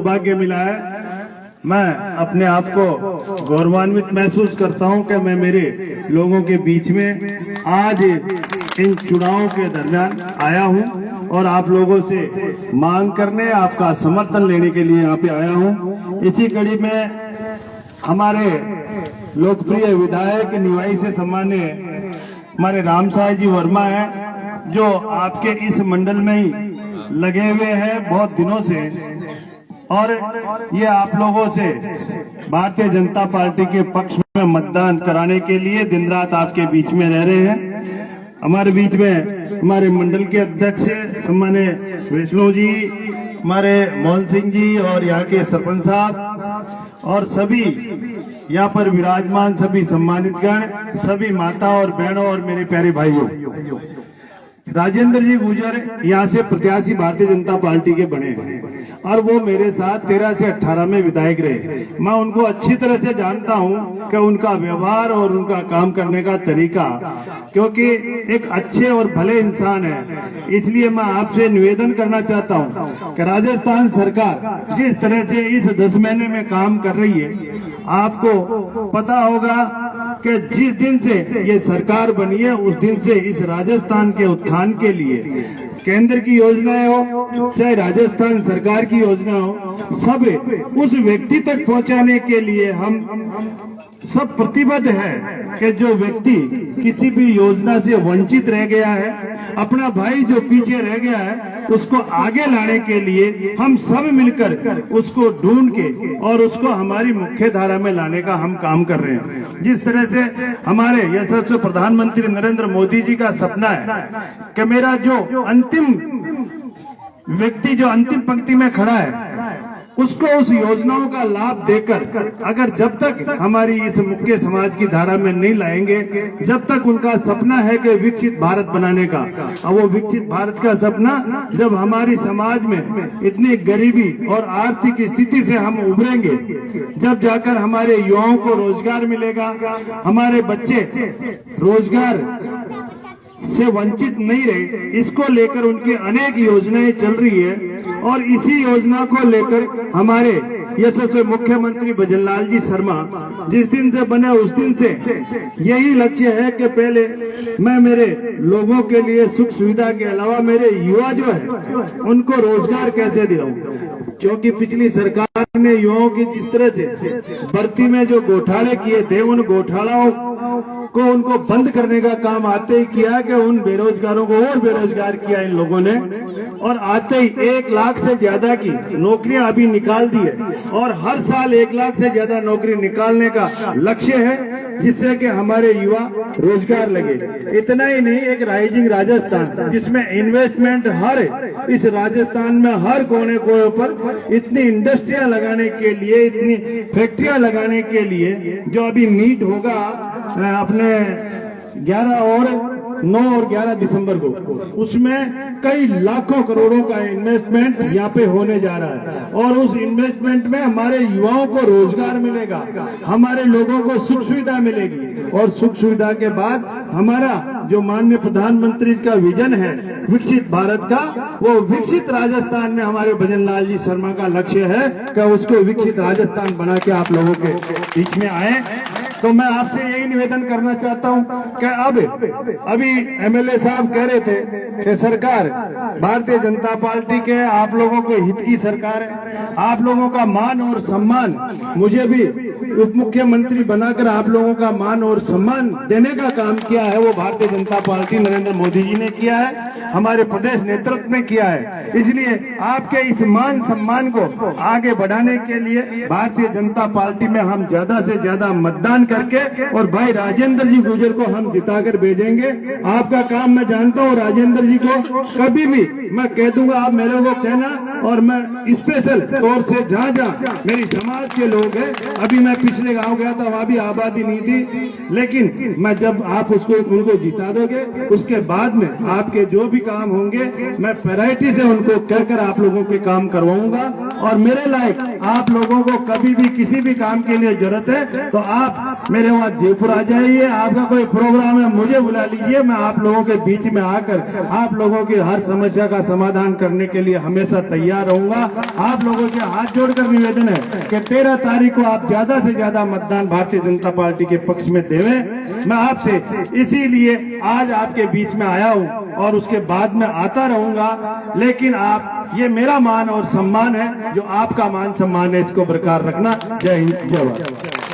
सौभाग्य मिला है। मैं अपने आप को गौरवान्वित महसूस करता हूं कि मैं मेरे लोगों के बीच में आज इन चुनावों के दरमियान आया हूं और आप लोगों से मांग करने, आपका समर्थन लेने के लिए यहाँ पे आया हूं। इसी कड़ी में हमारे लोकप्रिय विधायक निवाई से सम्मान्य हमारे रामसाई जी वर्मा है, जो आपके इस मंडल में ही लगे हुए हैं बहुत दिनों से, और ये आप लोगों से भारतीय जनता पार्टी के पक्ष में मतदान कराने के लिए दिन रात आपके बीच में रह रहे हैं। हमारे बीच में हमारे मंडल के अध्यक्ष सम्मान्य वैष्णव जी, हमारे मोहन सिंह जी और यहाँ के सरपंच साहब और सभी यहाँ पर विराजमान सभी सम्मानित गण, सभी माता और बहनों और मेरे प्यारे भाइयों, राजेंद्र जी गुजर यहाँ से प्रत्याशी भारतीय जनता पार्टी के बने हैं और वो मेरे साथ 13 से 18 में विधायक रहे। मैं उनको अच्छी तरह से जानता हूँ कि उनका व्यवहार और उनका काम करने का तरीका, क्योंकि एक अच्छे और भले इंसान है। इसलिए मैं आपसे निवेदन करना चाहता हूँ कि राजस्थान सरकार जिस तरह से इस 10 महीने में काम कर रही है, आपको पता होगा कि जिस दिन से ये सरकार बनी है उस दिन से इस राजस्थान के उत्थान के लिए केंद्र की योजनाएं हो चाहे राजस्थान सरकार की योजना हो, सब उस व्यक्ति तक पहुंचाने के लिए हम सब प्रतिबद्ध है कि जो व्यक्ति किसी भी योजना से वंचित रह गया है, अपना भाई जो पीछे रह गया है, उसको आगे लाने के लिए हम सब मिलकर उसको ढूंढ के और उसको हमारी मुख्य धारा में लाने का हम काम कर रहे हैं। जिस तरह से हमारे यशस्वी प्रधानमंत्री नरेंद्र मोदी जी का सपना है कि मेरा जो अंतिम व्यक्ति जो अंतिम पंक्ति में खड़ा है उसको उस योजनाओं का लाभ देकर, अगर जब तक हमारी इस मुख्य समाज की धारा में नहीं लाएंगे, जब तक उनका सपना है कि विकसित भारत बनाने का, और वो विकसित भारत का सपना जब हमारी समाज में इतनी गरीबी और आर्थिक स्थिति से हम उभरेंगे, जब जाकर हमारे युवाओं को रोजगार मिलेगा, हमारे बच्चे रोजगार से वंचित नहीं रहे, इसको लेकर उनकी अनेक योजनाएं चल रही है। और इसी योजना को लेकर हमारे यशस्वी मुख्यमंत्री भजनलाल जी शर्मा जिस दिन से बने उस दिन से यही लक्ष्य है कि पहले मैं मेरे लोगों के लिए सुख सुविधा के अलावा मेरे युवा जो है उनको रोजगार कैसे दिलाऊं, क्योंकि पिछली सरकार ने युवाओं की जिस तरह से भर्ती में जो घोटाले किए थे, उन घोटालों को उनको बंद करने का काम आते ही किया कि उन बेरोजगारों को और बेरोजगार किया इन लोगों ने, और आते ही 1 लाख से ज्यादा की नौकरियां अभी निकाल दी है और हर साल 1 लाख से ज्यादा नौकरी निकालने का लक्ष्य है, जिससे कि हमारे युवा रोजगार लगे। इतना ही नहीं, एक राइजिंग राजस्थान जिसमें इन्वेस्टमेंट हर इस राजस्थान में हर कोने कोने पर इतनी इंडस्ट्रियां लगाने के लिए, इतनी फैक्ट्रियां लगाने के लिए, जो अभी मीट होगा अपने 11 और 9 और 11 दिसंबर को, उसमें कई लाखों करोड़ों का इन्वेस्टमेंट यहाँ पे होने जा रहा है और उस इन्वेस्टमेंट में हमारे युवाओं को रोजगार मिलेगा, हमारे लोगों को सुख सुविधा मिलेगी, और सुख सुविधा के बाद हमारा जो माननीय प्रधानमंत्री का विजन है विकसित भारत का, वो विकसित राजस्थान में हमारे भजनलाल जी शर्मा का लक्ष्य है कि उसको विकसित राजस्थान बना के आप लोगों के बीच में आए। तो मैं आपसे यही निवेदन करना चाहता हूं कि अभी एमएलए साहब कह रहे थे कि सरकार भारतीय जनता पार्टी के आप लोगों के हित की सरकार है, आप लोगों का मान और सम्मान, मुझे भी उप मुख्यमंत्री बनाकर आप लोगों का मान और सम्मान देने का काम किया है, वो भारतीय जनता पार्टी नरेंद्र मोदी जी ने किया है, हमारे प्रदेश नेतृत्व में किया है। इसलिए आपके इस मान सम्मान को आगे बढ़ाने के लिए भारतीय जनता पार्टी में हम ज्यादा से ज्यादा मतदान करके और भाई राजेंद्र जी गुजर को हम जिताकर भेजेंगे। आपका काम मैं जानता हूँ, राजेंद्र जी को कभी भी मैं कह दूंगा, आप मेरे को कहना, और मैं स्पेशल तौर से जहाँ जहाँ मेरी समाज के लोग हैं, अभी मैं पिछले गांव गया था, वहाँ भी आबादी नहीं थी, लेकिन मैं जब आप उनको जिता दोगे उसके बाद में आपके जो भी काम होंगे मैं प्रायोरिटी से उनको कहकर आप लोगों के काम करवाऊंगा और मेरे लायक आप लोगों को कभी भी किसी भी काम के लिए जरूरत है तो आप मेरे वहां जयपुर आ जाइए, आपका कोई प्रोग्राम है मुझे बुला लीजिए, मैं आप लोगों के बीच में आकर आप लोगों की हर समस्या का समाधान करने के लिए हमेशा तैयार रहूंगा। आप लोगों के हाथ जोड़कर निवेदन है कि 13 तारीख को आप ज्यादा से ज्यादा मतदान भारतीय जनता पार्टी के पक्ष में देवें। मैं आपसे इसीलिए आज आपके बीच में आया हूं और उसके बाद में आता रहूंगा, लेकिन आप ये मेरा मान और सम्मान है, जो आपका मान सम्मान है इसको बरकरार रखना। जय हिंद, जय भारत।